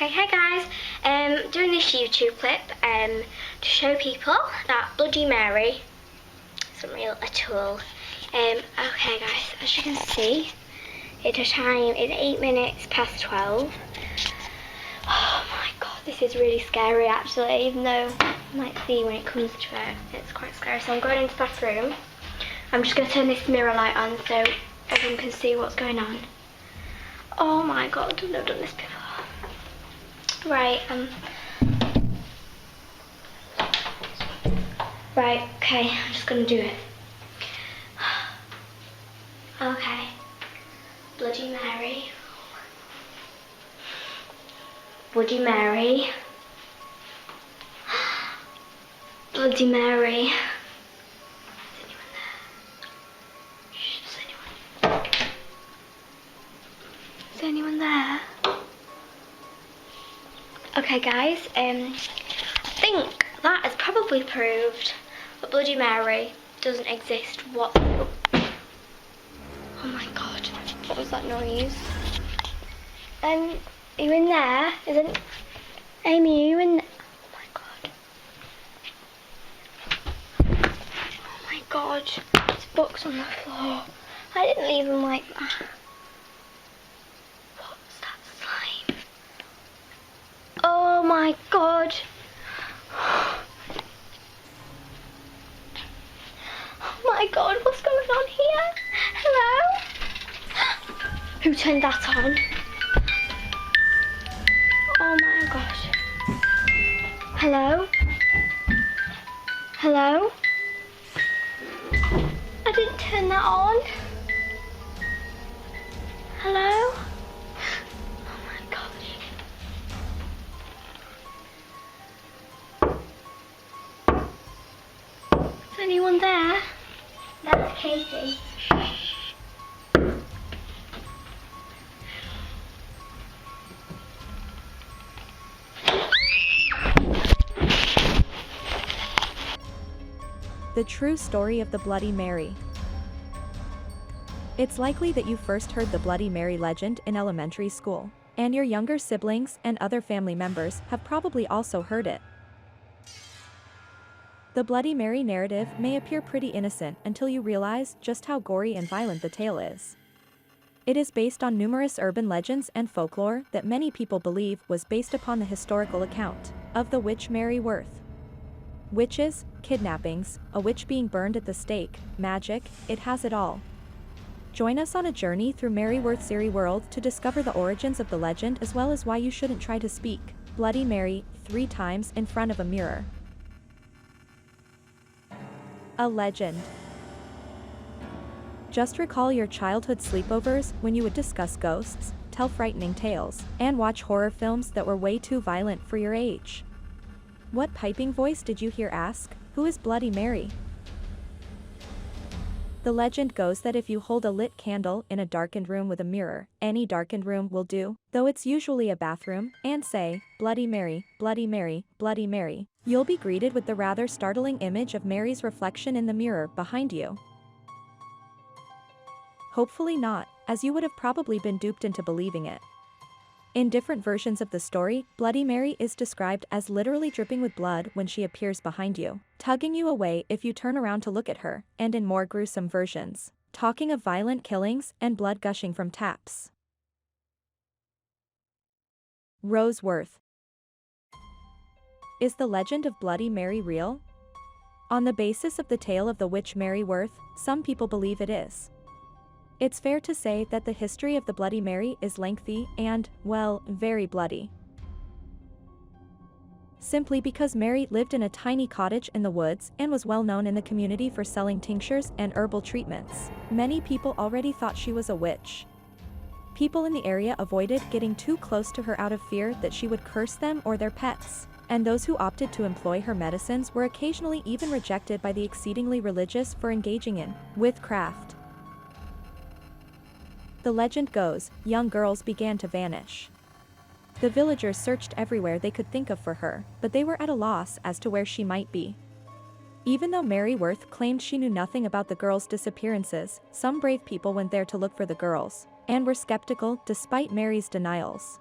Okay, hi guys. Doing this YouTube clip to show people that Bloody Mary isn't real at all. Okay guys, as you can see, the time is 8 minutes past 12. Oh my god, this is really scary actually, even though you might see when it comes to it, it's quite scary. So I'm going into the bathroom. I'm just going to turn this mirror light on so everyone can see what's going on. Oh my god, I've never done this before. Right, okay, I'm just gonna do it. Okay, Bloody Mary. Bloody Mary. Bloody Mary. Is anyone there? Okay guys, I think that has probably proved that Bloody Mary doesn't exist. What? Oh my god, what was that noise? Are you in there? Isn't Amy, are you in there? Oh my god, there's books on the floor. I didn't leave them like that. Oh my god. Oh my god, what's going on here? Hello? Who turned that on? Oh my gosh. Hello? Hello? I didn't turn that on. Hello? Is anyone there? That's Katie. The true story of the Bloody Mary. It's likely that you first heard the Bloody Mary legend in elementary school, and your younger siblings and other family members have probably also heard it. The Bloody Mary narrative may appear pretty innocent until you realize just how gory and violent the tale is. It is based on numerous urban legends and folklore that many people believe was based upon the historical account of the witch Mary Worth. Witches, kidnappings, a witch being burned at the stake, magic, it has it all. Join us on a journey through Mary Worth's Siri World to discover the origins of the legend as well as why you shouldn't try to speak Bloody Mary 3 times in front of a mirror. A legend. Just recall your childhood sleepovers when you would discuss ghosts, tell frightening tales, and watch horror films that were way too violent for your age. What piping voice did you hear ask, "Who is Bloody Mary?" The legend goes that if you hold a lit candle in a darkened room with a mirror, any darkened room will do, though it's usually a bathroom, and say, "Bloody Mary, Bloody Mary, Bloody Mary," you'll be greeted with the rather startling image of Mary's reflection in the mirror behind you. Hopefully not, as you would have probably been duped into believing it. In different versions of the story, Bloody Mary is described as literally dripping with blood when she appears behind you, tugging you away if you turn around to look at her, and in more gruesome versions, talking of violent killings and blood gushing from taps. Rose Worth. Is the legend of Bloody Mary real? On the basis of the tale of the witch Mary Worth, some people believe it is. It's fair to say that the history of the Bloody Mary is lengthy and, well, very bloody. Simply because Mary lived in a tiny cottage in the woods and was well known in the community for selling tinctures and herbal treatments, many people already thought she was a witch. People in the area avoided getting too close to her out of fear that she would curse them or their pets, and those who opted to employ her medicines were occasionally even rejected by the exceedingly religious for engaging in witchcraft. The legend goes, young girls began to vanish. The villagers searched everywhere they could think of for her, but they were at a loss as to where she might be. Even though Mary Worth claimed she knew nothing about the girls' disappearances, some brave people went there to look for the girls, and were skeptical despite Mary's denials.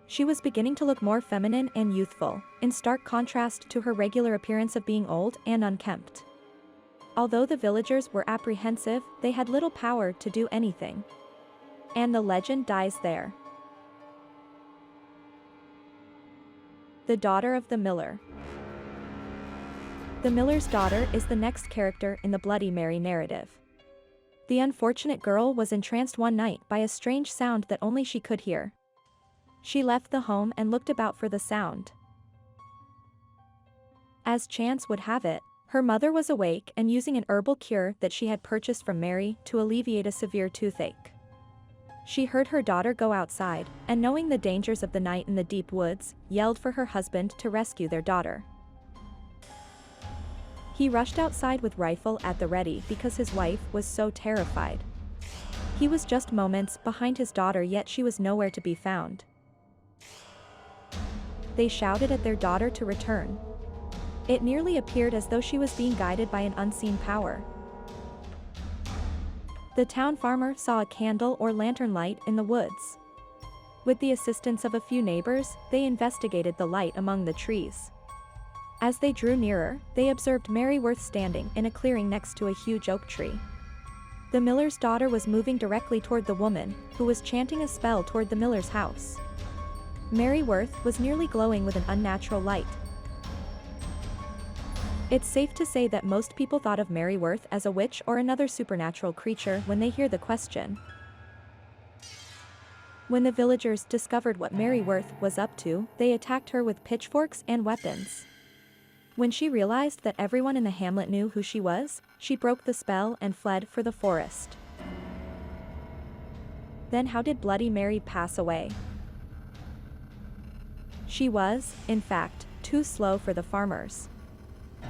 She was beginning to look more feminine and youthful, in stark contrast to her regular appearance of being old and unkempt. Although the villagers were apprehensive, they had little power to do anything. And the legend dies there. The daughter of the miller. The miller's daughter is the next character in the Bloody Mary narrative. The unfortunate girl was entranced one night by a strange sound that only she could hear. She left the home and looked about for the sound. As chance would have it, her mother was awake and using an herbal cure that she had purchased from Mary to alleviate a severe toothache. She heard her daughter go outside, and knowing the dangers of the night in the deep woods, yelled for her husband to rescue their daughter. He rushed outside with rifle at the ready because his wife was so terrified. He was just moments behind his daughter, yet she was nowhere to be found. They shouted at their daughter to return. It nearly appeared as though she was being guided by an unseen power. The town farmer saw a candle or lantern light in the woods. With the assistance of a few neighbors, they investigated the light among the trees. As they drew nearer, they observed Mary Worth standing in a clearing next to a huge oak tree. The miller's daughter was moving directly toward the woman, who was chanting a spell toward the miller's house. Mary Worth was nearly glowing with an unnatural light. It's safe to say that most people thought of Mary Worth as a witch or another supernatural creature when they hear the question. When the villagers discovered what Mary Worth was up to, they attacked her with pitchforks and weapons. When she realized that everyone in the hamlet knew who she was, she broke the spell and fled for the forest. Then how did Bloody Mary pass away? She was, in fact, too slow for the farmers.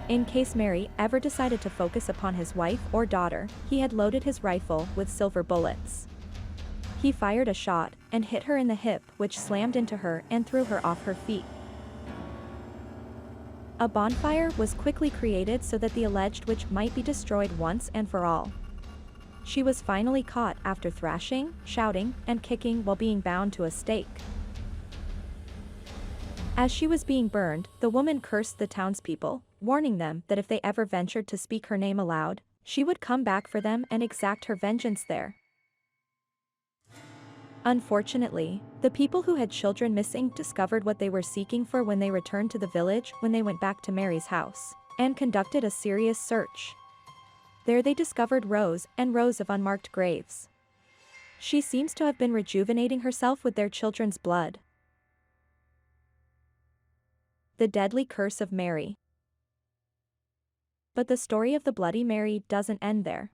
In case Mary ever decided to focus upon his wife or daughter, he had loaded his rifle with silver bullets. He fired a shot and hit her in the hip, which slammed into her and threw her off her feet. A bonfire was quickly created so that the alleged witch might be destroyed once and for all. She was finally caught after thrashing, shouting, and kicking while being bound to a stake. As she was being burned, the woman cursed the townspeople, warning them that if they ever ventured to speak her name aloud, she would come back for them and exact her vengeance there. Unfortunately, the people who had children missing discovered what they were seeking for when they returned to the village when they went back to Mary's house, and conducted a serious search. There they discovered rows and rows of unmarked graves. She seems to have been rejuvenating herself with their children's blood. The deadly curse of Mary. But the story of the Bloody Mary doesn't end there.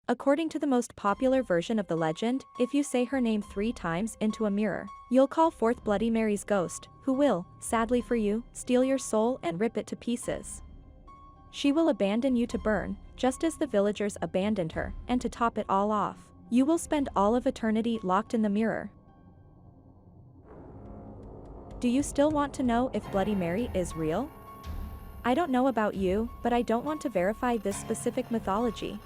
According to the most popular version of the legend, if you say her name 3 times into a mirror, you'll call forth Bloody Mary's ghost, who will, sadly for you, steal your soul and rip it to pieces. She will abandon you to burn, just as the villagers abandoned her, and to top it all off, you will spend all of eternity locked in the mirror. Do you still want to know if Bloody Mary is real? I don't know about you, but I don't want to verify this specific mythology.